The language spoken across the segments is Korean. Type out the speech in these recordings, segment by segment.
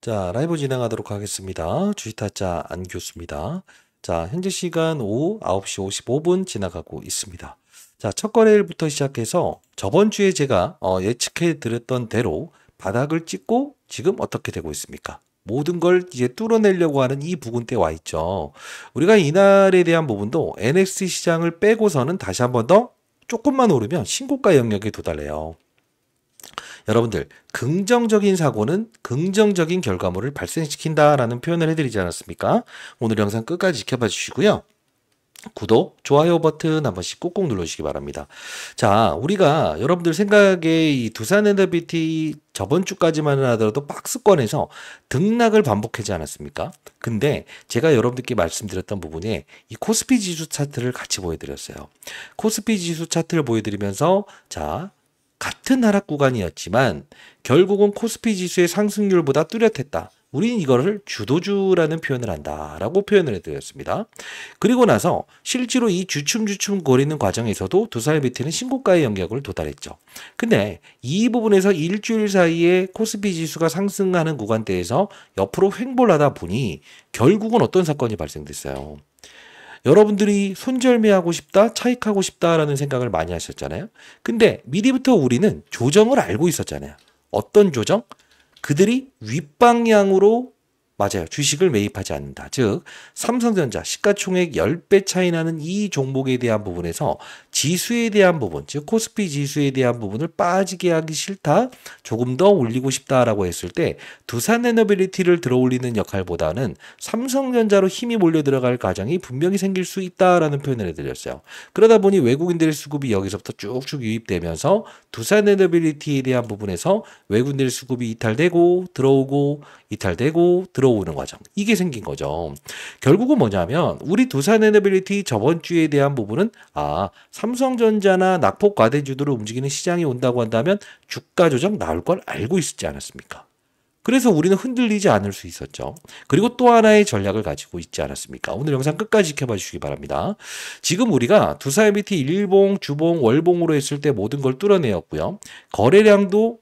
자, 라이브 진행하도록 하겠습니다. 주식타짜 안교수입니다. 자, 현재 시간 오후 9시 55분 지나가고 있습니다. 자, 첫 거래일부터 시작해서 저번 주에 제가 예측해 드렸던 대로 바닥을 찍고 지금 어떻게 되고 있습니까? 모든 걸 이제 뚫어내려고 하는 이 부근대에 와 있죠. 우리가 이날에 대한 부분도 NX 시장을 빼고서는 다시 한 번 더 조금만 오르면 신고가 영역에 도달해요. 여러분들, 긍정적인 사고는 긍정적인 결과물을 발생시킨다라는 표현을 해드리지 않았습니까? 오늘 영상 끝까지 지켜봐 주시고요. 구독, 좋아요 버튼 한 번씩 꾹꾹 눌러주시기 바랍니다. 자, 우리가 여러분들 생각에 이 두산에너비티 저번 주까지만 하더라도 박스권에서 등락을 반복하지 않았습니까? 근데 제가 여러분들께 말씀드렸던 부분에 이 코스피 지수 차트를 같이 보여드렸어요. 코스피 지수 차트를 보여드리면서 자, 같은 하락 구간이었지만 결국은 코스피 지수의 상승률보다 뚜렷했다. 우리는 이거를 주도주라는 표현을 한다라고 표현을 해드렸습니다. 그리고 나서 실제로 이 주춤주춤 거리는 과정에서도 두산에너비티는 신고가의 영역을 도달했죠. 근데 이 부분에서 일주일 사이에 코스피 지수가 상승하는 구간대에서 옆으로 횡보를 하다 보니 결국은 어떤 사건이 발생됐어요. 여러분들이 손절매하고 싶다, 차익하고 싶다라는 생각을 많이 하셨잖아요. 근데 미리부터 우리는 조정을 알고 있었잖아요. 어떤 조정? 그들이 윗방향으로 맞아요. 주식을 매입하지 않는다. 즉 삼성전자 시가총액 10배 차이 나는 이 종목에 대한 부분에서 지수에 대한 부분, 즉 코스피 지수에 대한 부분을 빠지게 하기 싫다. 조금 더 올리고 싶다라고 했을 때 두산에너빌리티를 들어올리는 역할보다는 삼성전자로 힘이 몰려 들어갈 과정이 분명히 생길 수 있다라는 표현을 해드렸어요. 그러다 보니 외국인들의 수급이 여기서부터 쭉쭉 유입되면서 두산에너빌리티에 대한 부분에서 외국인들의 수급이 이탈되고 들어오고 이탈되고 들어오는 과정. 이게 생긴 거죠. 결국은 뭐냐면 우리 두산에너빌리티 저번 주에 대한 부분은 삼성전자나 낙폭 과대주도로 움직이는 시장이 온다고 한다면 주가 조정 나올 걸 알고 있었지 않았습니까? 그래서 우리는 흔들리지 않을 수 있었죠. 그리고 또 하나의 전략을 가지고 있지 않았습니까? 오늘 영상 끝까지 지켜봐 주시기 바랍니다. 지금 우리가 두산에너빌리티 일봉, 주봉, 월봉으로 했을 때 모든 걸 뚫어내었고요. 거래량도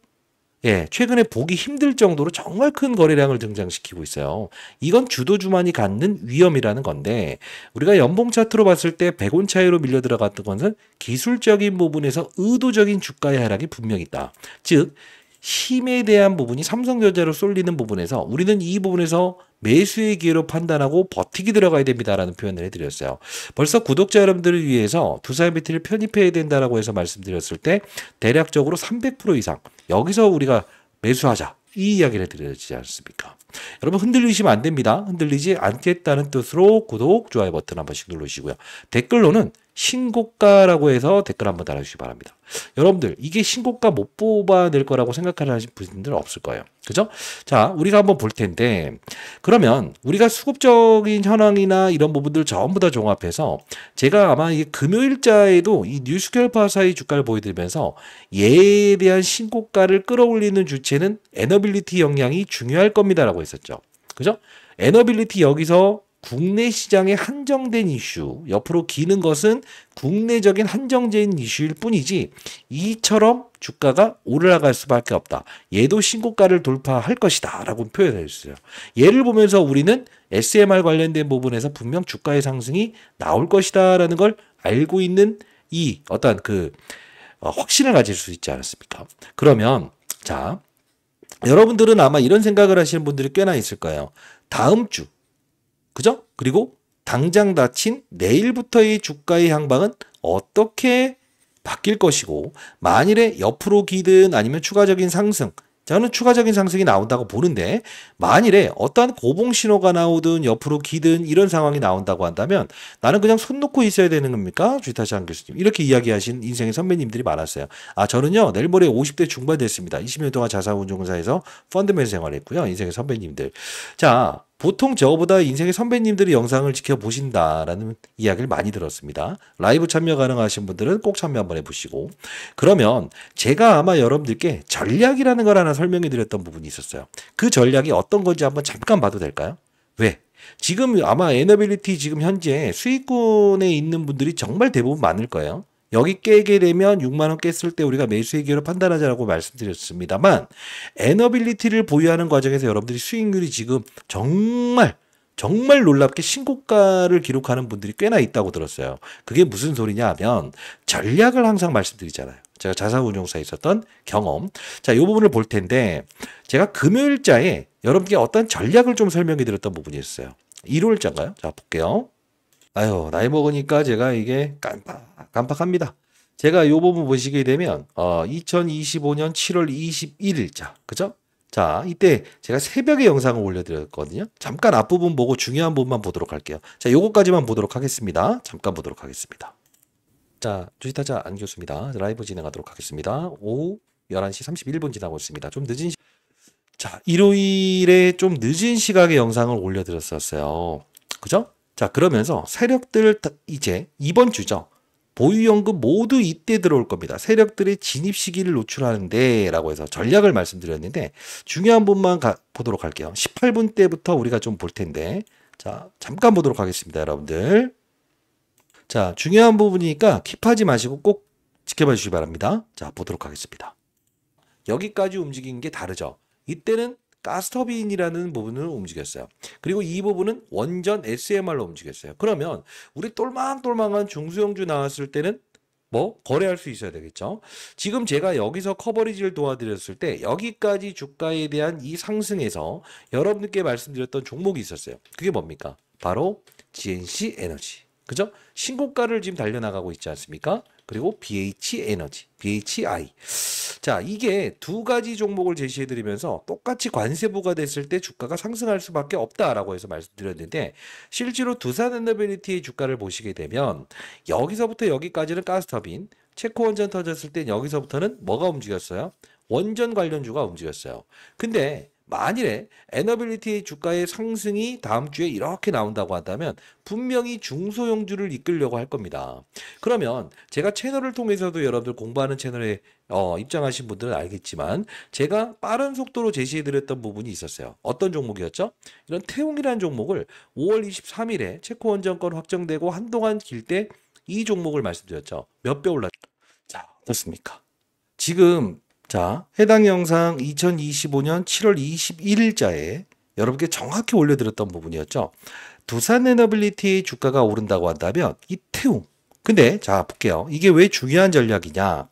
최근에 보기 힘들 정도로 정말 큰 거래량을 등장시키고 있어요. 이건 주도주만이 갖는 위험이라는 건데 우리가 연봉 차트로 봤을 때 100원 차이로 밀려 들어갔던 것은 기술적인 부분에서 의도적인 주가의 하락이 분명히 있다. 즉 힘에 대한 부분이 삼성전자로 쏠리는 부분에서 우리는 이 부분에서 매수의 기회로 판단하고 버티기 들어가야 됩니다라는 표현을 해드렸어요. 벌써 구독자 여러분들을 위해서 두산에너빌리티를 편입해야 된다라고 해서 말씀드렸을 때 대략적으로 300% 이상 여기서 우리가 매수하자 이 이야기를 해드렸지 않습니까? 여러분 흔들리시면 안 됩니다. 흔들리지 않겠다는 뜻으로 구독, 좋아요 버튼 한 번씩 눌러주시고요. 댓글로는 신고가라고 해서 댓글 한번 달아주시기 바랍니다. 여러분들 이게 신고가 못 뽑아낼 거라고 생각하는 분들 없을 거예요. 그죠? 자, 우리가 한번 볼 텐데 그러면 우리가 수급적인 현황이나 이런 부분들 전부 다 종합해서 제가 아마 이 금요일자에도 이 뉴스퀘어파사의 주가를 보여드리면서 얘에 대한 신고가를 끌어올리는 주체는 에너빌리티 영향이 중요할 겁니다라고 했었죠. 그죠? 에너빌리티 여기서 국내 시장에 한정된 이슈, 옆으로 기는 것은 국내적인 한정된 이슈일 뿐이지 이처럼 주가가 올라갈 수밖에 없다. 얘도 신고가를 돌파할 것이다 라고 표현했어요. 얘를 보면서 우리는 SMR 관련된 부분에서 분명 주가의 상승이 나올 것이다 라는 걸 알고 있는 이 어떤 확신을 가질 수 있지 않았습니까? 그러면 자, 여러분들은 아마 이런 생각을 하시는 분들이 꽤나 있을 거예요. 다음 주 그죠? 그리고 당장 닥친 내일부터의 주가의 향방은 어떻게 바뀔 것이고 만일에 옆으로 기든 아니면 추가적인 상승 저는 추가적인 상승이 나온다고 보는데 만일에 어떠한 고봉 신호가 나오든 옆으로 기든 이런 상황이 나온다고 한다면 나는 그냥 손 놓고 있어야 되는 겁니까? 주식타짜 교수님 이렇게 이야기하신 인생의 선배님들이 많았어요. 저는요 내일 모레 50대 중반 됐습니다. 20년 동안 자산운용사에서 펀드맨 생활했고요. 인생의 선배님들. 자, 보통 저보다 인생의 선배님들이 영상을 지켜보신다라는 이야기를 많이 들었습니다. 라이브 참여 가능하신 분들은 꼭 참여 한번 해보시고 그러면 제가 아마 여러분들께 전략이라는 걸 하나 설명해 드렸던 부분이 있었어요. 그 전략이 어떤 건지 한번 잠깐 봐도 될까요? 왜? 지금 아마 에너빌리티 지금 현재 수익군에 있는 분들이 정말 대부분 많을 거예요. 여기 깨게 되면 6만 원 깼을 때 우리가 매수의 기회로 판단하자라고 말씀드렸습니다만 에너빌리티를 보유하는 과정에서 여러분들이 수익률이 지금 정말 놀랍게 신고가를 기록하는 분들이 꽤나 있다고 들었어요. 그게 무슨 소리냐 하면 전략을 항상 말씀드리잖아요. 제가 자산운용사에 있었던 경험. 자, 이 부분을 볼 텐데 제가 금요일자에 여러분께 어떤 전략을 좀 설명해 드렸던 부분이 있어요. 일요일자인가요? 자, 볼게요. 아유, 나이 먹으니까 제가 이게 깜빡합니다. 제가 이 부분 보시게 되면 2025년 7월 21일자 그죠? 자, 이때 제가 새벽에 영상을 올려드렸거든요. 잠깐 앞부분 보고 중요한 부분만 보도록 할게요. 자, 요거까지만 보도록 하겠습니다. 잠깐 보도록 하겠습니다. 자, 주식타자 안교수입니다. 라이브 진행하도록 하겠습니다. 오후 11시 31분 지나고 있습니다. 좀 늦은 자, 일요일에 좀 늦은 시각에 영상을 올려드렸었어요. 그죠? 자, 그러면서 세력들 이제 이번 주죠. 보유연금 모두 이때 들어올 겁니다. 세력들의 진입 시기를 노출하는데 라고 해서 전략을 말씀드렸는데 중요한 부분만 보도록 할게요. 18분 때부터 우리가 좀 볼 텐데 자, 잠깐 보도록 하겠습니다. 여러분들. 자, 중요한 부분이니까 킵하지 마시고 꼭 지켜봐 주시기 바랍니다. 자, 보도록 하겠습니다. 여기까지 움직인 게 다르죠. 이때는 가스터빈이라는 부분을 움직였어요. 그리고 이 부분은 원전 SMR로 움직였어요. 그러면 우리 똘망똘망한 중소형주 나왔을 때는 뭐 거래할 수 있어야 되겠죠. 지금 제가 여기서 커버리지를 도와드렸을 때 여기까지 주가에 대한 이 상승에서 여러분께 말씀드렸던 종목이 있었어요. 그게 뭡니까? 바로 GNC 에너지. 그죠? 신고가를 지금 달려나가고 있지 않습니까? 그리고 BH 에너지, BHI. 자, 이게 두 가지 종목을 제시해드리면서 똑같이 관세 부과됐을 때 주가가 상승할 수밖에 없다라고 해서 말씀드렸는데 실제로 두산에너빌리티의 주가를 보시게 되면 여기서부터 여기까지는 가스터빈, 체코 원전 터졌을 때 여기서부터는 뭐가 움직였어요? 원전 관련주가 움직였어요. 근데 만일에 에너빌리티의 주가의 상승이 다음 주에 이렇게 나온다고 한다면 분명히 중소형주를 이끌려고 할 겁니다. 그러면 제가 채널을 통해서도 여러분들 공부하는 채널에 입장하신 분들은 알겠지만 제가 빠른 속도로 제시해드렸던 부분이 있었어요. 어떤 종목이었죠? 이런 태웅이라는 종목을 5월 23일에 체코 원전권 확정되고 한동안 길 때 이 종목을 말씀드렸죠. 몇 배 올랐죠? 자, 어떻습니까? 지금 자, 해당 영상 2025년 7월 21일자에 여러분께 정확히 올려드렸던 부분이었죠. 두산에너빌리티의 주가가 오른다고 한다면 이 태웅. 근데 자, 볼게요. 이게 왜 중요한 전략이냐.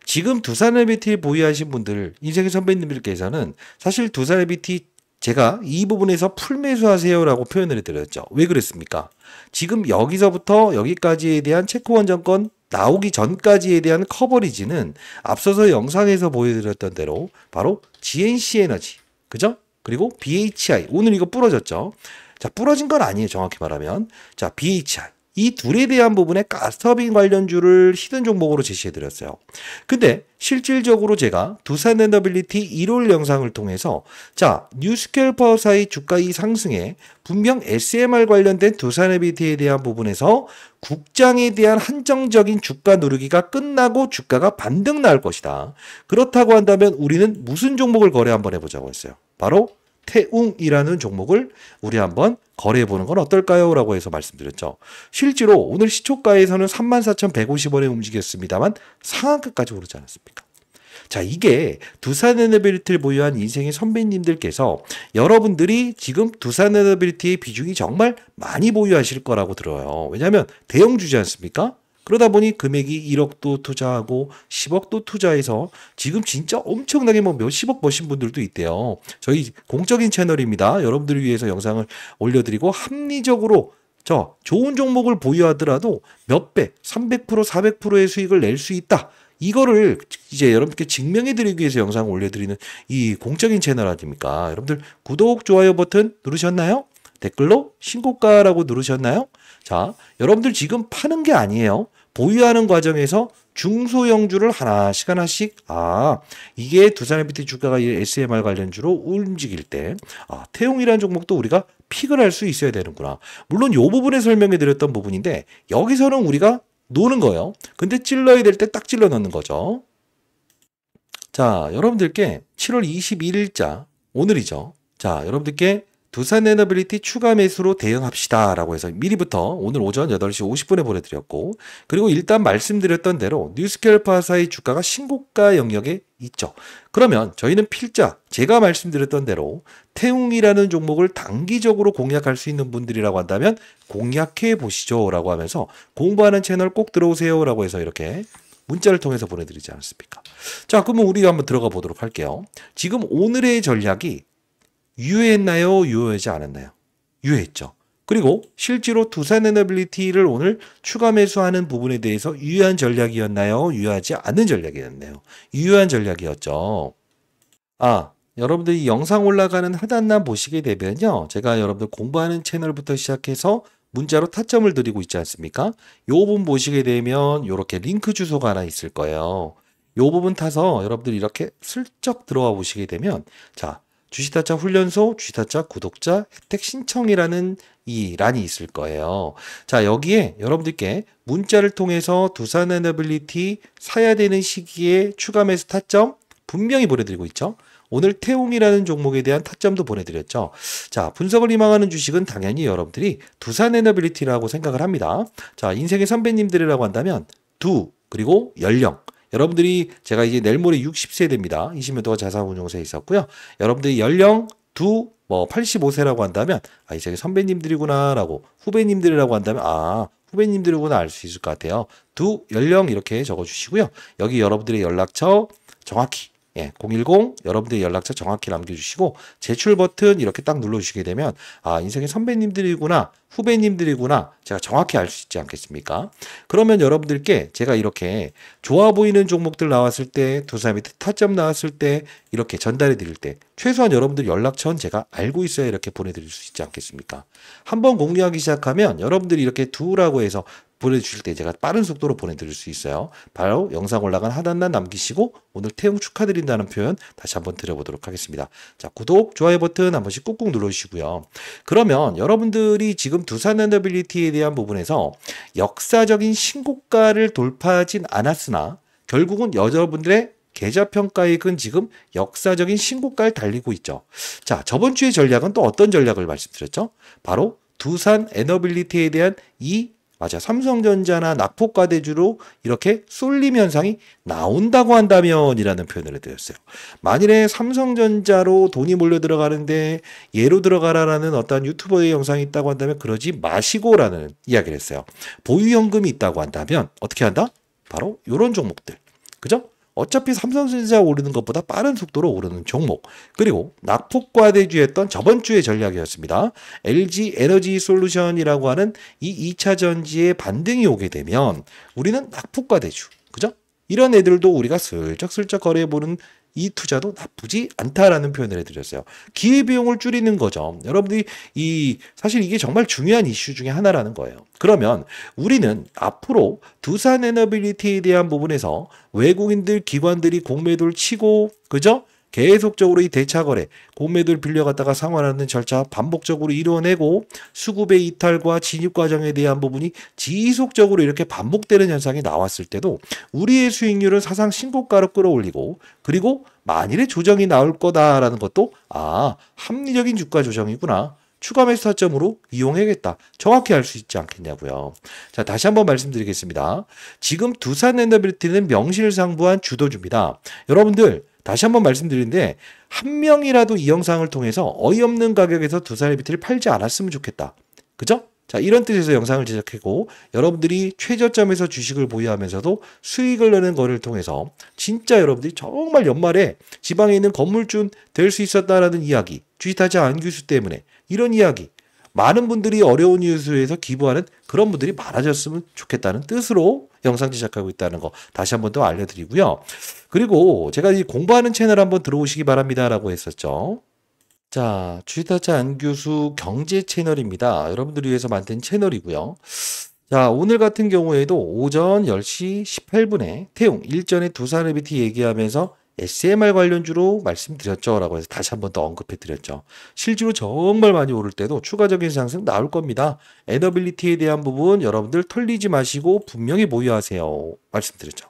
지금 두산에너빌리티 보유하신 분들, 인생의 선배님들께서는 사실 두산에너빌리티 제가 이 부분에서 풀매수하세요라고 표현을 해드렸죠. 왜 그랬습니까? 지금 여기서부터 여기까지에 대한 체코 원전권 나오기 전까지에 대한 커버리지는 앞서서 영상에서 보여드렸던 대로 바로 GNC 에너지, 그죠? 그리고 BHI, 오늘 이거 부러졌죠? 자, 부러진 건 아니에요, 정확히 말하면. 자, BHI. 이 둘에 대한 부분에 가스터빈 관련주를 히든 종목으로 제시해드렸어요. 근데 실질적으로 제가 두산에너빌리티 1월 영상을 통해서 자, 뉴스케일 파워사의 주가 이 상승에 분명 SMR 관련된 두산에너빌리티에 대한 부분에서 국장에 대한 한정적인 주가 누르기가 끝나고 주가가 반등 나올 것이다. 그렇다고 한다면 우리는 무슨 종목을 거래 한번 해보자고 했어요. 바로 태웅이라는 종목을 우리 한번 거래해보는 건 어떨까요? 라고 해서 말씀드렸죠. 실제로 오늘 시초가에서는 34,150원에 움직였습니다만 상한가까지 오르지 않았습니까? 자, 이게 두산에너빌리티를 보유한 인생의 선배님들께서 여러분들이 지금 두산에너빌리티의 비중이 정말 많이 보유하실 거라고 들어요. 왜냐하면 대형주지 않습니까? 그러다 보니 금액이 1억도 투자하고 10억도 투자해서 지금 진짜 엄청나게 뭐 몇십억 버신 분들도 있대요. 저희 공적인 채널입니다. 여러분들을 위해서 영상을 올려드리고 합리적으로 저 좋은 종목을 보유하더라도 몇 배, 300%, 400%의 수익을 낼 수 있다. 이거를 이제 여러분께 증명해드리기 위해서 영상을 올려드리는 이 공적인 채널 아닙니까? 여러분들 구독, 좋아요 버튼 누르셨나요? 댓글로 신고가라고 누르셨나요? 자, 여러분들 지금 파는 게 아니에요. 보유하는 과정에서 중소형주를 하나씩 이게 두산에너빌리티 주가가 SMR 관련주로 움직일 때 태웅이라는 종목도 우리가 픽을 할 수 있어야 되는구나. 물론 이 부분에 설명해 드렸던 부분인데 여기서는 우리가 노는 거예요. 근데 찔러야 될 때 딱 찔러 넣는 거죠. 자, 여러분들께 7월 21일자 오늘이죠. 자, 여러분들께 두산 에너빌리티 추가 매수로 대응합시다 라고 해서 미리부터 오늘 오전 8시 50분에 보내드렸고, 그리고 일단 말씀드렸던 대로 뉴스케어파사의 주가가 신고가 영역에 있죠. 그러면 저희는 필자, 제가 말씀드렸던 대로 태웅이라는 종목을 단기적으로 공략할 수 있는 분들이라고 한다면 공략해 보시죠 라고 하면서 공부하는 채널 꼭 들어오세요 라고 해서 이렇게 문자를 통해서 보내드리지 않았습니까? 자, 그러면 우리가 한번 들어가 보도록 할게요. 지금 오늘의 전략이 유효했나요? 유효하지 않았나요? 유효했죠. 그리고 실제로 두산 에너빌리티를 오늘 추가 매수하는 부분에 대해서 유효한 전략이었나요? 유효하지 않은 전략이었나요? 유효한 전략이었죠. 아, 여러분들이 영상 올라가는 하단란 보시게 되면요. 제가 여러분들 공부하는 채널부터 시작해서 문자로 타점을 드리고 있지 않습니까? 요 부분 보시게 되면 이렇게 링크 주소가 하나 있을 거예요. 요 부분 타서 여러분들이 이렇게 슬쩍 들어와 보시게 되면 자, 주식타짜 훈련소, 주식타짜 구독자 혜택 신청이라는 이 란이 있을 거예요. 자, 여기에 여러분들께 문자를 통해서 두산 에너빌리티 사야 되는 시기에 추가 매수 타점 분명히 보내드리고 있죠. 오늘 태웅이라는 종목에 대한 타점도 보내드렸죠. 자, 분석을 희망하는 주식은 당연히 여러분들이 두산 에너빌리티라고 생각을 합니다. 자, 인생의 선배님들이라고 한다면 그리고 연령. 여러분들이 제가 이제 내일 모레 60세대입니다. 20년 동안 자산운용사에 있었고요. 여러분들이 연령 85세라고 한다면 이제 선배님들이구나라고, 후배님들이라고 한다면 후배님들이구나 알 수 있을 것 같아요. 연령 이렇게 적어주시고요. 여기 여러분들의 연락처 정확히 010 여러분들의 연락처 정확히 남겨주시고 제출 버튼 이렇게 딱 눌러주시게 되면 인생의 선배님들이구나 후배님들이구나 제가 정확히 알 수 있지 않겠습니까? 그러면 여러분들께 제가 이렇게 좋아 보이는 종목들 나왔을 때 두산 밑에 타점 나왔을 때 이렇게 전달해 드릴 때 최소한 여러분들 연락처는 제가 알고 있어야 이렇게 보내드릴 수 있지 않겠습니까? 한번 공유하기 시작하면 여러분들이 이렇게 두라고 해서 보내주실 때 제가 빠른 속도로 보내드릴 수 있어요. 바로 영상 올라간 하단란 남기시고 오늘 태웅 축하드린다는 표현 다시 한번 드려보도록 하겠습니다. 자, 구독, 좋아요 버튼 한 번씩 꾹꾹 눌러주시고요. 그러면 여러분들이 지금 두산 에너빌리티에 대한 부분에서 역사적인 신고가를 돌파하진 않았으나 결국은 여러분들의 계좌평가액은 지금 역사적인 신고가를 달리고 있죠. 자, 저번 주의 전략은 또 어떤 전략을 말씀드렸죠? 바로 두산 에너빌리티에 대한 삼성전자나 낙폭과대주로 이렇게 쏠림 현상이 나온다고 한다면 이라는 표현을 해드렸어요. 만일에 삼성전자로 돈이 몰려 들어가는데 얘로 들어가라라는 어떤 유튜버의 영상이 있다고 한다면 그러지 마시고라는 이야기를 했어요. 보유현금이 있다고 한다면 어떻게 한다? 바로 이런 종목들. 그죠? 어차피 삼성전자 오르는 것보다 빠른 속도로 오르는 종목, 그리고 낙폭과대주였던 저번 주의 전략이었습니다. LG 에너지 솔루션이라고 하는 이 2차 전지의 반등이 오게 되면 우리는 낙폭과대주, 그죠? 이런 애들도 우리가 슬쩍슬쩍 거래해보는 이 투자도 나쁘지 않다라는 표현을 해드렸어요. 기회비용을 줄이는 거죠. 여러분들이 사실 이게 정말 중요한 이슈 중에 하나라는 거예요. 그러면 우리는 앞으로 두산 에너빌리티에 대한 부분에서 외국인들, 기관들이 공매도를 치고, 그죠? 계속적으로 이 대차거래, 공매도를 빌려갔다가 상환하는 절차 반복적으로 이루어내고 수급의 이탈과 진입 과정에 대한 부분이 지속적으로 이렇게 반복되는 현상이 나왔을 때도 우리의 수익률은 사상 신고가로 끌어올리고, 그리고 만일에 조정이 나올 거다라는 것도 합리적인 주가 조정이구나, 추가 매수 타점으로 이용해야겠다, 정확히 알 수 있지 않겠냐고요. 자, 다시 한번 말씀드리겠습니다. 지금 두산 에너빌리티는 명실상부한 주도주입니다. 여러분들 다시 한번 말씀드리는데 한 명이라도 이 영상을 통해서 어이없는 가격에서 두산 에너빌리티를 팔지 않았으면 좋겠다. 그죠? 자, 이런 뜻에서 영상을 제작했고, 여러분들이 최저점에서 주식을 보유하면서도 수익을 내는 거를 통해서 진짜 여러분들이 정말 연말에 지방에 있는 건물주 될 수 있었다라는 이야기, 주식타자 안규수 때문에 이런 이야기, 많은 분들이 어려운 이유에서 기부하는 그런 분들이 많아졌으면 좋겠다는 뜻으로 영상 제작하고 있다는 거 다시 한번 더 알려드리고요. 그리고 제가 이 공부하는 채널 한번 들어오시기 바랍니다라고 했었죠. 자, 주식타짜 안교수 경제 채널입니다. 여러분들을 위해서 만든 채널이고요. 자, 오늘 같은 경우에도 오전 10시 18분에 태웅 일전에 두산 에너빌리티 얘기하면서 SMR 관련주로 말씀드렸죠 라고 해서 다시 한번 더 언급해 드렸죠. 실제로 정말 많이 오를 때도 추가적인 상승 나올 겁니다. 에너빌리티에 대한 부분 여러분들 털리지 마시고 분명히 보유하세요 말씀드렸죠.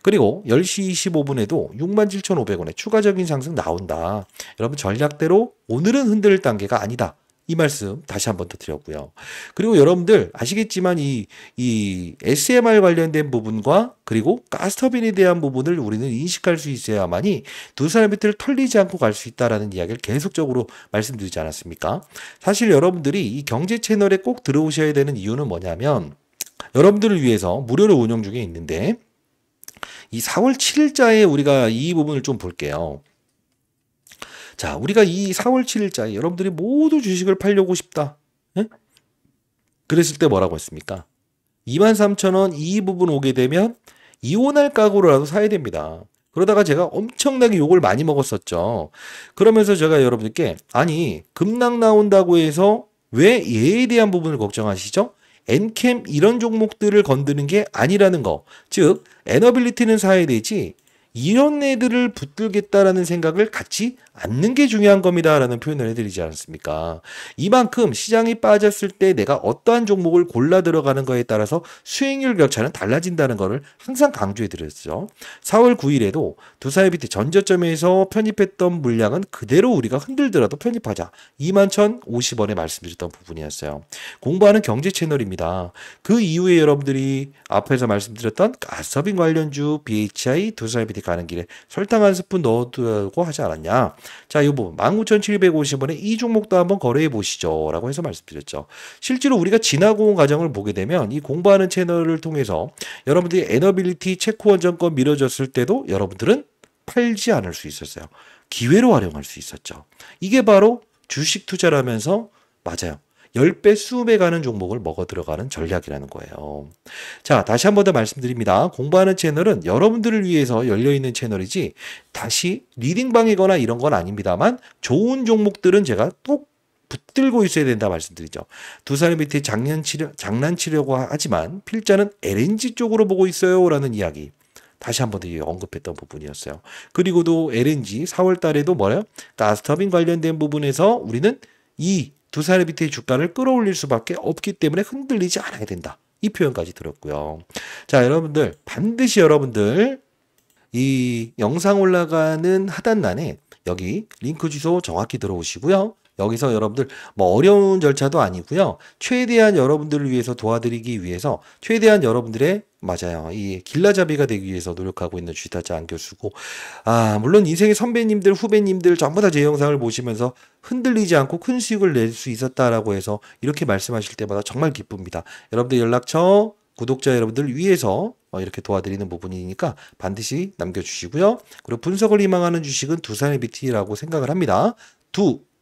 그리고 10시 25분에도 67,500원에 추가적인 상승 나온다. 여러분 전략대로 오늘은 흔들 단계가 아니다. 이 말씀 다시 한번 더 드렸고요. 그리고 여러분들 아시겠지만 이 SMR 관련된 부분과 그리고 가스터빈에 대한 부분을 우리는 인식할 수 있어야만이 두 사람 밑을 털리지 않고 갈 수 있다라는 이야기를 계속적으로 말씀드리지 않았습니까? 사실 여러분들이 이 경제 채널에 꼭 들어오셔야 되는 이유는 뭐냐면 여러분들을 위해서 무료로 운영 중에 있는데 이 4월 7일자에 우리가 이 부분을 좀 볼게요. 자, 우리가 이 4월 7일자에 여러분들이 모두 주식을 팔려고 싶다. 예? 그랬을 때 뭐라고 했습니까? 23,000원 이 부분 오게 되면 이혼할 각오로라도 사야 됩니다. 그러다가 제가 엄청나게 욕을 많이 먹었었죠. 그러면서 제가 여러분들께 아니 급락 나온다고 해서 왜 얘에 대한 부분을 걱정하시죠? 엔캠 이런 종목들을 건드는 게 아니라는 거. 즉 에너빌리티는 사야 되지 이런 애들을 붙들겠다라는 생각을 갖지 않는 게 중요한 겁니다라는 표현을 해드리지 않았습니까? 이만큼 시장이 빠졌을 때 내가 어떠한 종목을 골라 들어가는 거에 따라서 수익률 격차는 달라진다는 것을 항상 강조해드렸죠. 4월 9일에도 두사이비트 전저점에서 편입했던 물량은 그대로 우리가 흔들더라도 편입하자. 21,050원에 말씀드렸던 부분이었어요. 공부하는 경제 채널입니다. 그 이후에 여러분들이 앞에서 말씀드렸던 가스터빈 관련주 BHI 두사이비트 가는 길에 설탕 한 스푼 넣어두고 하지 않았냐. 자, 이 부분 19,750원에 이 종목도 한번 거래해 보시죠 라고 해서 말씀드렸죠. 실제로 우리가 지나고 온 과정을 보게 되면 이 공부하는 채널을 통해서 여러분들이 에너빌리티 체코원전권 밀어줬을 때도 여러분들은 팔지 않을 수 있었어요. 기회로 활용할 수 있었죠. 이게 바로 주식 투자라면서 맞아요. 10배, 20배 가는 종목을 먹어 들어가는 전략이라는 거예요. 자, 다시 한 번 더 말씀드립니다. 공부하는 채널은 여러분들을 위해서 열려있는 채널이지 다시 리딩방이거나 이런 건 아닙니다만 좋은 종목들은 제가 꼭 붙들고 있어야 된다 말씀드리죠. 두 사람 밑에 장난치려고 하지만 필자는 LNG 쪽으로 보고 있어요 라는 이야기. 다시 한 번 더 언급했던 부분이었어요. 그리고도 LNG 4월 달에도 뭐래요? 가스터빈 관련된 부분에서 우리는 이 두 사람 밑의 주가를 끌어올릴 수밖에 없기 때문에 흔들리지 않아야 된다. 이 표현까지 들었고요. 자, 여러분들 반드시 여러분들 이 영상 올라가는 하단란에 여기 링크 주소 정확히 들어오시고요. 여기서 여러분들 뭐 어려운 절차도 아니고요. 최대한 여러분들을 위해서 도와드리기 위해서 최대한 여러분들의 맞아요. 이 길라잡이가 되기 위해서 노력하고 있는 주식타짜 안교수고 물론 인생의 선배님들 후배님들 전부 다 제 영상을 보시면서 흔들리지 않고 큰 수익을 낼 수 있었다라고 해서 이렇게 말씀하실 때마다 정말 기쁩니다. 여러분들 연락처 구독자 여러분들 위해서 이렇게 도와드리는 부분이니까 반드시 남겨주시고요. 그리고 분석을 희망하는 주식은 두산에비티라고 생각을 합니다.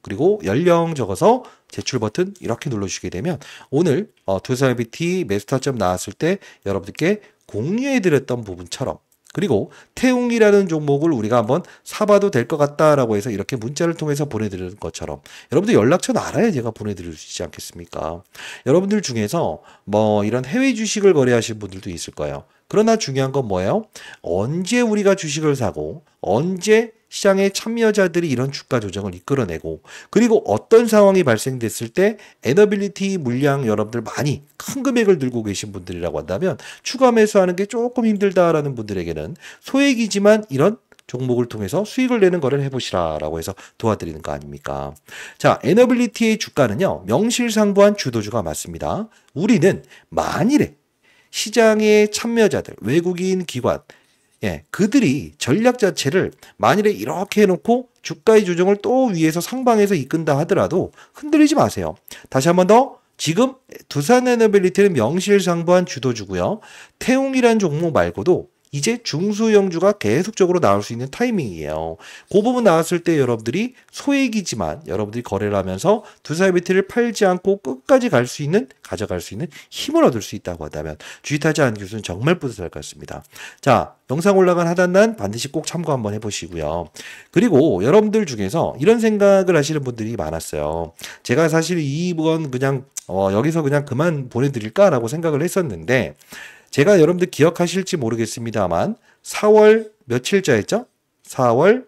그리고 연령 적어서 제출 버튼 이렇게 눌러주시게 되면 오늘 두산에비티 매수타점 나왔을 때 여러분들께 공유해드렸던 부분처럼 그리고 태웅이라는 종목을 우리가 한번 사봐도 될 것 같다라고 해서 이렇게 문자를 통해서 보내드리는 것처럼 여러분들 연락처는 알아야 제가 보내드릴 수 있지 않겠습니까? 여러분들 중에서 뭐 이런 해외 주식을 거래하시는 분들도 있을 거예요. 그러나 중요한 건 뭐예요? 언제 우리가 주식을 사고 언제 시장의 참여자들이 이런 주가 조정을 이끌어내고 그리고 어떤 상황이 발생됐을 때 에너빌리티 물량 여러분들 많이 큰 금액을 들고 계신 분들이라고 한다면 추가 매수하는 게 조금 힘들다라는 분들에게는 소액이지만 이런 종목을 통해서 수익을 내는 거를 해보시라라고 해서 도와드리는 거 아닙니까? 자, 에너빌리티의 주가는요. 명실상부한 주도주가 맞습니다. 우리는 만일에 시장의 참여자들, 외국인 기관 그들이 전략 자체를 만일에 이렇게 해놓고 주가의 조정을 또 위에서 상방에서 이끈다 하더라도 흔들리지 마세요. 다시 한 번 더 지금 두산에너빌리티는 명실상부한 주도주고요. 태웅이란 종목 말고도 이제 중소형주가 계속적으로 나올 수 있는 타이밍이에요. 그 부분 나왔을 때 여러분들이 소액이지만 여러분들이 거래를 하면서 두산에너빌리티를 팔지 않고 끝까지 가져갈 수 있는 힘을 얻을 수 있다고 한다면 주식타짜 안교수는 정말 뿌듯할 것 같습니다. 자, 영상 올라간 하단란 반드시 꼭 참고 한번 해보시고요. 그리고 여러분들 중에서 이런 생각을 하시는 분들이 많았어요. 제가 사실 이번 그냥 여기서 그냥 그만 보내드릴까라고 생각을 했었는데 제가 여러분들 기억하실지 모르겠습니다만 4월 며칠자였죠? 4월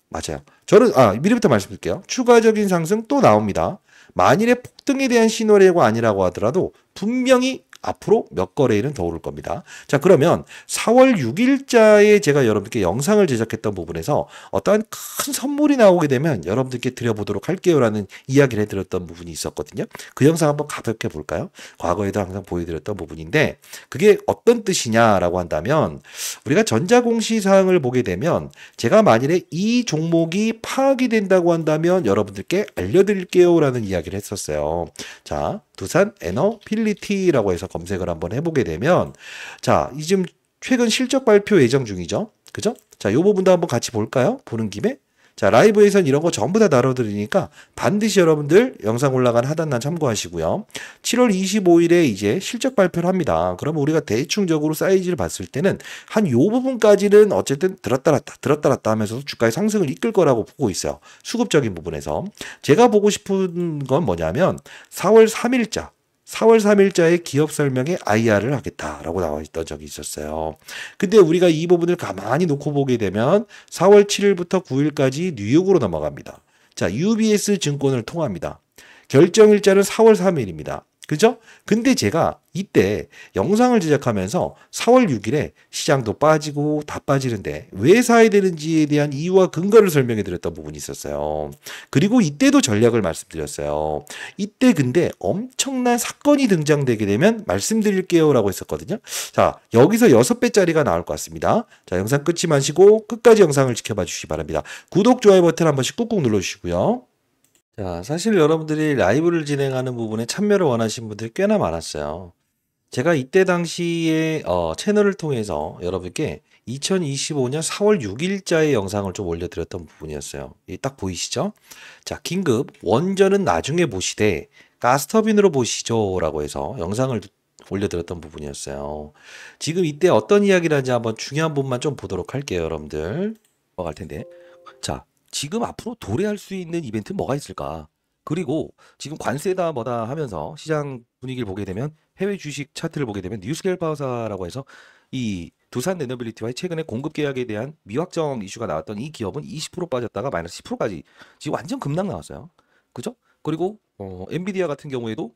맞아요. 저는 미리부터 말씀드릴게요. 추가적인 상승 또 나옵니다. 만일에 폭등에 대한 신호래가 아니라고 하더라도 분명히 앞으로 몇 거래일은 더 오를 겁니다. 자, 그러면 4월 6일자에 제가 여러분께 영상을 제작했던 부분에서 어떠한 큰 선물이 나오게 되면 여러분들께 드려보도록 할게요라는 이야기를 해드렸던 부분이 있었거든요. 그 영상 한번 가볍게 볼까요? 과거에도 항상 보여드렸던 부분인데 그게 어떤 뜻이냐라고 한다면 우리가 전자공시사항을 보게 되면 제가 만일에 이 종목이 파악이 된다고 한다면 여러분들께 알려드릴게요라는 이야기를 했었어요. 자, 두산 에너빌리티라고 해서 검색을 한번 해보게 되면 자, 이 지금 최근 실적 발표 예정 중이죠. 그죠? 자, 요 부분도 한번 같이 볼까요? 보는 김에. 자, 라이브에선 이런 거 전부 다 다뤄드리니까 반드시 여러분들 영상 올라간 하단란 참고하시고요. 7월 25일에 이제 실적 발표를 합니다. 그러면 우리가 대충적으로 사이즈를 봤을 때는 한 요 부분까지는 어쨌든 들었다 놨다 들었다 놨다 하면서 주가의 상승을 이끌 거라고 보고 있어요. 수급적인 부분에서. 제가 보고 싶은 건 뭐냐면 4월 3일자. 4월 3일자에 기업 설명에 IR을 하겠다라고 나와 있던 적이 있었어요. 근데 우리가 이 부분을 가만히 놓고 보게 되면 4월 7일부터 9일까지 뉴욕으로 넘어갑니다. 자, UBS 증권을 통합니다. 결정일자는 4월 3일입니다. 그죠? 근데 제가 이때 영상을 제작하면서 4월 6일에 시장도 빠지고 다 빠지는데 왜 사야 되는지에 대한 이유와 근거를 설명해 드렸던 부분이 있었어요. 그리고 이때도 전략을 말씀드렸어요. 이때 근데 엄청난 사건이 등장되게 되면 말씀드릴게요라고 했었거든요. 자, 여기서 6배짜리가 나올 것 같습니다. 자, 영상 끊지 마시고 끝까지 영상을 지켜봐 주시기 바랍니다. 구독, 좋아요 버튼 한 번씩 꾹꾹 눌러주시고요. 자, 사실 여러분들이 라이브를 진행하는 부분에 참여를 원하신 분들이 꽤나 많았어요. 제가 이때 당시에 채널을 통해서 여러분께 2025년 4월 6일자의 영상을 좀 올려드렸던 부분이었어요. 이 딱 보이시죠? 자, 긴급 원전은 나중에 보시되 가스터빈으로 보시죠 라고 해서 영상을 올려드렸던 부분이었어요. 지금 이때 어떤 이야기를 하는지 한번 중요한 부분만 좀 보도록 할게요, 여러분들. 넘어갈 텐데. 자, 지금 앞으로 도래할 수 있는 이벤트는 뭐가 있을까? 그리고 지금 관세다 뭐다 하면서 시장 분위기를 보게 되면 해외 주식 차트를 보게 되면 뉴스케일 파워사라고 해서 이 두산 에너빌리티와의 최근에 공급 계약에 대한 미확정 이슈가 나왔던 이 기업은 20% 빠졌다가 마이너스 10%까지 지금 완전 급락 나왔어요. 그죠? 그리고 엔비디아 같은 경우에도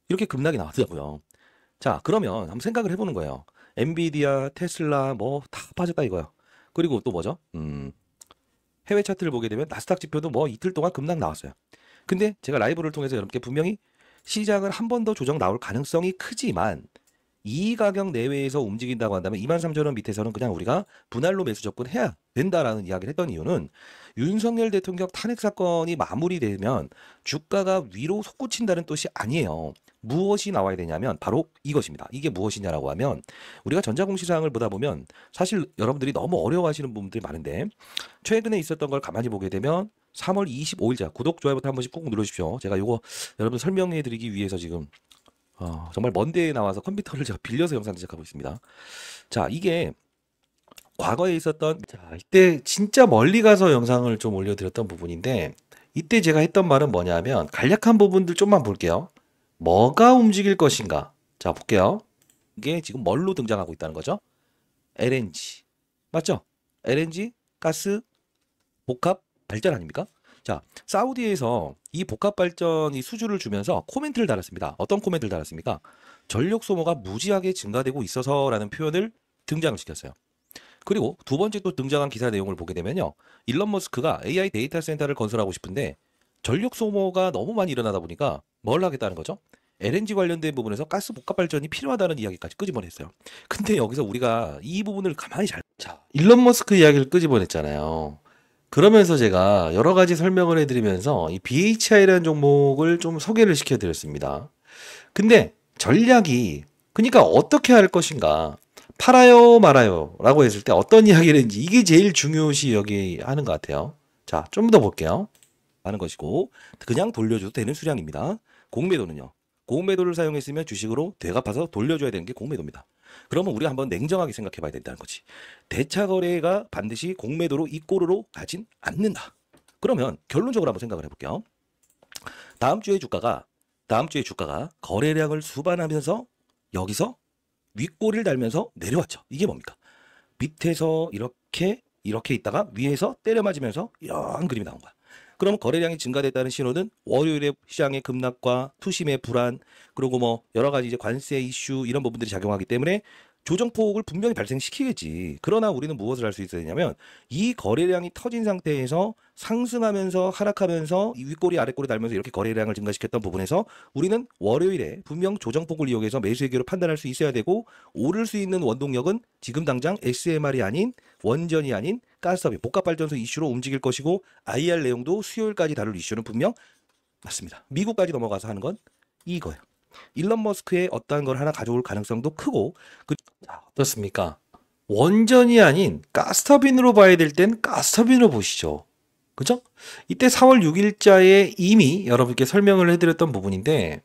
이렇게 급락이 나왔더라고요. 자, 그러면 한번 생각을 해보는 거예요. 엔비디아, 테슬라 뭐 다 빠졌다 이거요. 그리고 또 뭐죠? 해외 차트를 보게 되면 나스닥 지표도 뭐 이틀 동안 급락 나왔어요. 근데 제가 라이브를 통해서 여러분께 분명히 시장은 한 번 더 조정 나올 가능성이 크지만 이 가격 내외에서 움직인다고 한다면 23,000원 밑에서는 그냥 우리가 분할로 매수 접근해야 된다라는 이야기를 했던 이유는 윤석열 대통령 탄핵 사건이 마무리되면 주가가 위로 솟구친다는 뜻이 아니에요. 무엇이 나와야 되냐면 바로 이것입니다. 이게 무엇이냐라고 하면 우리가 전자공시사항을 보다 보면 사실 여러분들이 너무 어려워하시는 부분들이 많은데 최근에 있었던 걸 가만히 보게 되면 3월 25일자 구독, 좋아요 버튼 한 번씩 꾹 눌러주십시오. 제가 이거 여러분 설명해 드리기 위해서 지금 정말 먼 데에 나와서 컴퓨터를 제가 빌려서 영상 제작하고 있습니다. 자, 이게 과거에 있었던 이때 진짜 멀리 가서 영상을 좀 올려드렸던 부분인데 이때 제가 했던 말은 뭐냐면 간략한 부분들 좀만 볼게요. 뭐가 움직일 것인가? 자, 볼게요. 이게 지금 뭘로 등장하고 있다는 거죠? LNG. 맞죠? LNG, 가스, 복합 발전 아닙니까? 자, 사우디에서 이 복합 발전이 수주를 주면서 코멘트를 달았습니다. 어떤 코멘트를 달았습니까? 전력 소모가 무지하게 증가되고 있어서라는 표현을 등장을 시켰어요. 그리고 두 번째 또 등장한 기사 내용을 보게 되면요. 일론 머스크가 AI 데이터 센터를 건설하고 싶은데 전력 소모가 너무 많이 일어나다 보니까 뭘 하겠다는 거죠? LNG 관련된 부분에서 가스 복합 발전이 필요하다는 이야기까지 끄집어냈어요. 근데 여기서 우리가 이 부분을 가만히 자, 일론 머스크 이야기를 끄집어냈잖아요. 그러면서 제가 여러 가지 설명을 해드리면서 이 BHI라는 종목을 좀 소개를 시켜드렸습니다. 근데 전략이 그러니까 어떻게 할 것인가 팔아요 말아요 라고 했을 때 어떤 이야기를 했는지 이게 제일 중요시 여기 하는 것 같아요. 자, 좀 더 볼게요. 하는 것이고 그냥 돌려줘도 되는 수량입니다. 공매도는요. 공매도를 사용했으면 주식으로 되갚아서 돌려줘야 되는 게 공매도입니다. 그러면 우리가 한번 냉정하게 생각해 봐야 된다는 거지. 대차 거래가 반드시 공매도로 이 꼴으로 가진 않는다. 그러면 결론적으로 한번 생각을 해볼게요. 다음 주에 주가가 거래량을 수반하면서 여기서 윗꼬리를 달면서 내려왔죠. 이게 뭡니까? 밑에서 이렇게 있다가 위에서 때려 맞으면서 이런 그림이 나온 거야. 그럼 거래량이 증가됐다는 신호는 월요일에 시장의 급락과 투심의 불안, 그리고 뭐 여러 가지 이제 관세 이슈 이런 부분들이 작용하기 때문에 조정폭을 분명히 발생시키겠지. 그러나 우리는 무엇을 할 수 있어야 되냐면 이 거래량이 터진 상태에서 상승하면서 하락하면서 이 윗꼬리 아랫꼬리 달면서 이렇게 거래량을 증가시켰던 부분에서 우리는 월요일에 분명 조정폭을 이용해서 매수 회계로 판단할 수 있어야 되고, 오를 수 있는 원동력은 지금 당장 SMR이 아닌 원전이 아닌 가스터빈 복합발전소 이슈로 움직일 것이고, IR 내용도 수요일까지 다룰 이슈는 분명 맞습니다. 미국까지 넘어가서 하는 건 이거예요. 일론 머스크의 어떠한 걸 하나 가져올 가능성도 크고. 자, 어떻습니까? 원전이 아닌 가스터빈으로 봐야 될 땐 가스터빈으로 보시죠. 그죠? 이때 4월 6일자에 이미 여러분께 설명을 해드렸던 부분인데,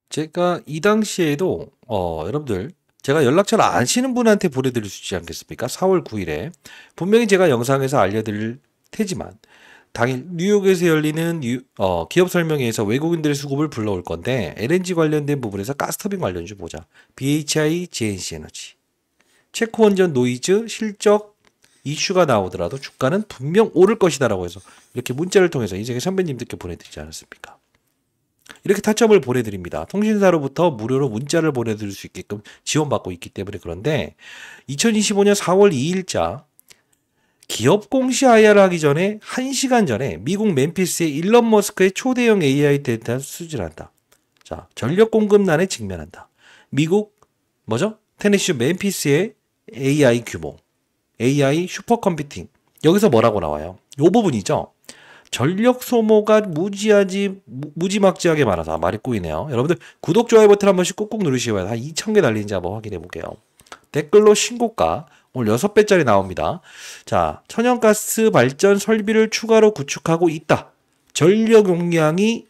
제가 이 당시에도 여러분들 제가 연락처를 아시는 분한테 보내드릴 수 있지 않겠습니까? 4월 9일에 분명히 제가 영상에서 알려드릴 테지만 당일 뉴욕에서 열리는 기업 설명회에서 외국인들의 수급을 불러올 건데, LNG 관련된 부분에서 가스터빈 관련주 보자. BHI, GNC 에너지, 체코 원전 노이즈 실적 이슈가 나오더라도 주가는 분명 오를 것이다라고 해서 이렇게 문자를 통해서 인생의 선배님들께 보내드리지 않았습니까? 이렇게 타점을 보내드립니다. 통신사로부터 무료로 문자를 보내드릴 수 있게끔 지원받고 있기 때문에. 그런데 2025년 4월 2일자 기업 공시 IR을 하기 전에 1시간 전에 미국 멤피스의 일론 머스크의 초대형 AI 데이터를 수집한다. 자, 전력 공급난에 직면한다. 미국 테네시 멤피스의 AI 규모, AI 슈퍼컴퓨팅. 여기서 뭐라고 나와요? 이 부분이죠. 전력 소모가 무지막지하게 많아서 말이 꼬이네요. 여러분들 구독, 좋아요 버튼 한 번씩 꾹꾹 누르시고 한 2,000개 달린지 한번 확인해 볼게요. 댓글로 신고가 오늘 6배짜리 나옵니다. 자, 천연가스 발전 설비를 추가로 구축하고 있다. 전력 용량이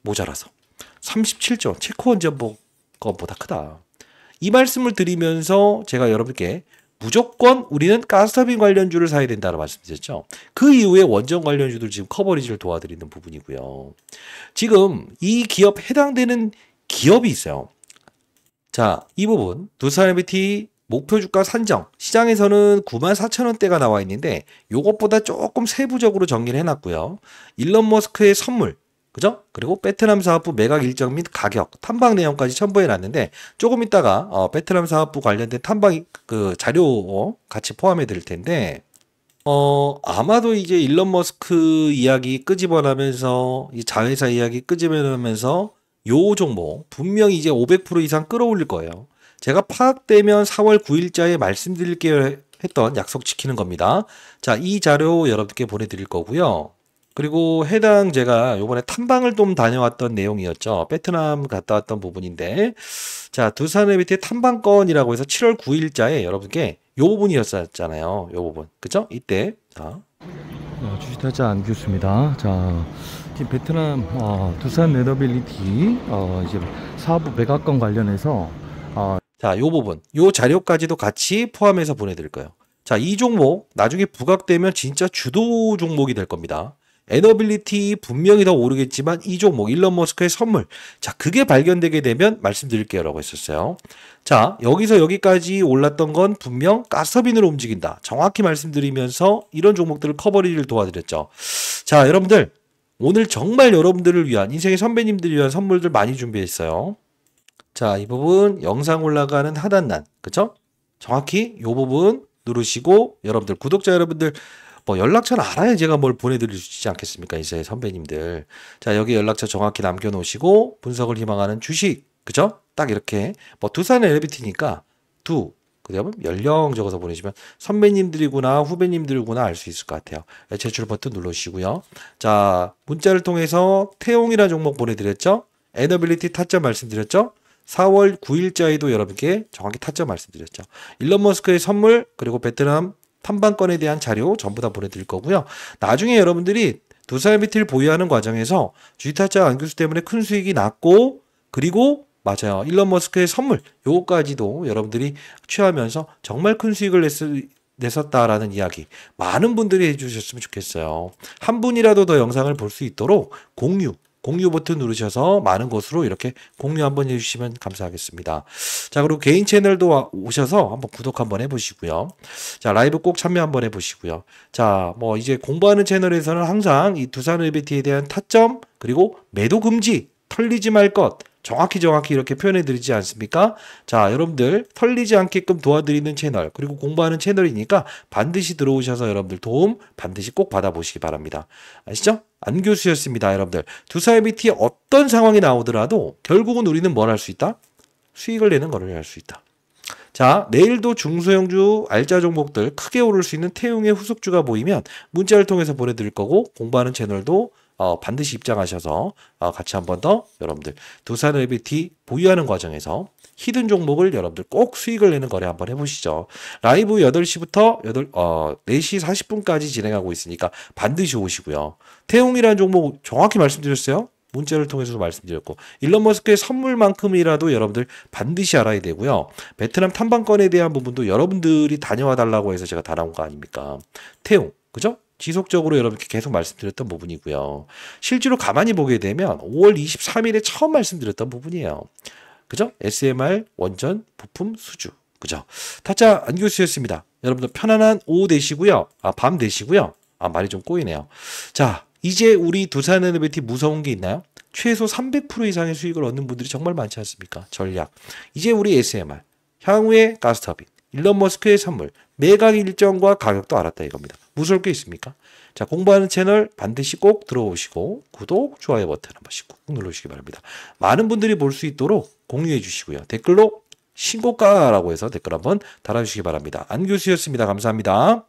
모자라서 37조, 체코 원전 것보다 크다. 이 말씀을 드리면서 제가 여러분께 무조건 우리는 가스터빈 관련주를 사야 된다고 말씀드렸죠. 그 이후에 원전 관련주들 지금 커버리지를 도와드리는 부분이고요. 지금 이 기업 해당되는 기업이 있어요. 자, 이 부분 두산에너지 목표 주가 산정 시장에서는 94,000원대가 나와 있는데 요것보다 조금 세부적으로 정리를 해놨고요. 일론 머스크의 선물, 그죠? 그리고 베트남 사업부 매각 일정 및 가격, 탐방 내용까지 첨부해놨는데 조금 있다가 베트남 사업부 관련된 탐방 그 자료 같이 포함해 드릴 텐데, 아마도 이제 일론 머스크 이야기 끄집어내면서 이 자회사 이야기 끄집어내면서 요 종목 분명히 이제 500% 이상 끌어올릴 거예요. 제가 파악되면 4월 9일자에 말씀드릴게요 했던 약속 지키는 겁니다. 자, 이 자료 여러분께 보내드릴 거고요. 그리고 해당 제가 요번에 탐방을 좀 다녀왔던 내용이었죠. 베트남 갔다 왔던 부분인데, 자, 두산에너지 탐방권이라고 해서 7월 9일자에 여러분께 요 부분이었잖아요. 요 부분. 그죠? 이때. 자. 주식타자 안규수입니다. 자, 지금 베트남 두산 에너빌리티 이제 사업부 매각권 관련해서 자, 요 부분, 요 자료까지도 같이 포함해서 보내드릴 거예요. 자, 이 종목 나중에 부각되면 진짜 주도 종목이 될 겁니다. 에너빌리티 분명히 더 오르겠지만 이 종목 일론 머스크의 선물, 자, 그게 발견되게 되면 말씀드릴게요 라고 했었어요. 자, 여기서 여기까지 올랐던 건 분명 가스터빈으로 움직인다. 정확히 말씀드리면서 이런 종목들을 커버리를 도와드렸죠. 자, 여러분들 오늘 정말 여러분들을 위한 인생의 선배님들을 위한 선물들 많이 준비했어요. 자, 이 부분 영상 올라가는 하단란, 그쵸? 정확히 이 부분 누르시고 여러분들 구독자 여러분들 뭐 연락처는 알아야 제가 뭘 보내드릴 수 있지 않겠습니까? 이제 선배님들. 자, 여기 연락처 정확히 남겨놓으시고 분석을 희망하는 주식, 그죠? 딱 이렇게 뭐 두산 엘리비티니까 그다음에 연령 적어서 보내시면 선배님들이구나 후배님들이구나 알 수 있을 것 같아요. 제출 버튼 눌러주시고요. 자, 문자를 통해서 태용이라는 종목 보내드렸죠? 에너빌리티 타점 말씀드렸죠? 4월 9일자에도 여러분께 정확히 타점 말씀드렸죠. 일론 머스크의 선물, 그리고 베트남 탐방권에 대한 자료 전부 다 보내드릴 거고요. 나중에 여러분들이 두산에너비티를 보유하는 과정에서 주식타짜 안교수 때문에 큰 수익이 났고, 그리고 맞아요, 일론 머스크의 선물 요거까지도 여러분들이 취하면서 정말 큰 수익을 냈었다라는 이야기 많은 분들이 해주셨으면 좋겠어요. 한 분이라도 더 영상을 볼 수 있도록 공유 공유 버튼 누르셔서 많은 곳으로 이렇게 공유 한번 해주시면 감사하겠습니다. 자, 그리고 개인 채널도 오셔서 한번 구독 한번 해보시고요. 자, 라이브 꼭 참여 한번 해보시고요. 자, 뭐 이제 공부하는 채널에서는 항상 이 두산을베티에 대한 타점 그리고 매도 금지, 털리지 말 것 정확히 이렇게 표현해 드리지 않습니까? 자, 여러분들 털리지 않게끔 도와드리는 채널 그리고 공부하는 채널이니까 반드시 들어오셔서 여러분들 도움 반드시 꼭 받아보시기 바랍니다. 아시죠? 안교수였습니다. 여러분들 두산을베티 어떤 상황이 나오더라도 결국은 우리는 뭘 할 수 있다? 수익을 내는 거를 할 수 있다. 자, 내일도 중소형주 알짜 종목들 크게 오를 수 있는 태웅의 후속주가 보이면 문자를 통해서 보내드릴 거고 공부하는 채널도 반드시 입장하셔서 같이 한 번 더 여러분들 두산을베티 보유하는 과정에서 히든 종목을 여러분들 꼭 수익을 내는 거래 한번 해보시죠. 라이브 8시부터 4시 40분까지 진행하고 있으니까 반드시 오시고요. 태웅이라는 종목 정확히 말씀드렸어요. 문자를 통해서도 말씀드렸고 일론 머스크의 선물만큼이라도 여러분들 반드시 알아야 되고요. 베트남 탐방권에 대한 부분도 여러분들이 다녀와 달라고 해서 제가 다나온 거 아닙니까? 태웅, 그죠? 지속적으로 여러분께 계속 말씀드렸던 부분이고요. 실제로 가만히 보게 되면 5월 23일에 처음 말씀드렸던 부분이에요. 그죠? SMR, 원전, 부품, 수주. 그죠? 타짜 안교수였습니다. 여러분들 편안한 오후 되시고요. 밤 되시고요. 말이 좀 꼬이네요. 자, 이제 우리 두산에너비티 무서운 게 있나요? 최소 300% 이상의 수익을 얻는 분들이 정말 많지 않습니까? 전략. 이제 우리 SMR, 향후의 가스터빈, 일론 머스크의 선물, 매각 일정과 가격도 알았다 이겁니다. 무서울 게 있습니까? 자, 공부하는 채널 반드시 꼭 들어오시고 구독, 좋아요 버튼 한 번씩 꼭 눌러주시기 바랍니다. 많은 분들이 볼 수 있도록 공유해 주시고요. 댓글로 신고가라고 해서 댓글 한번 달아주시기 바랍니다. 안교수였습니다. 감사합니다.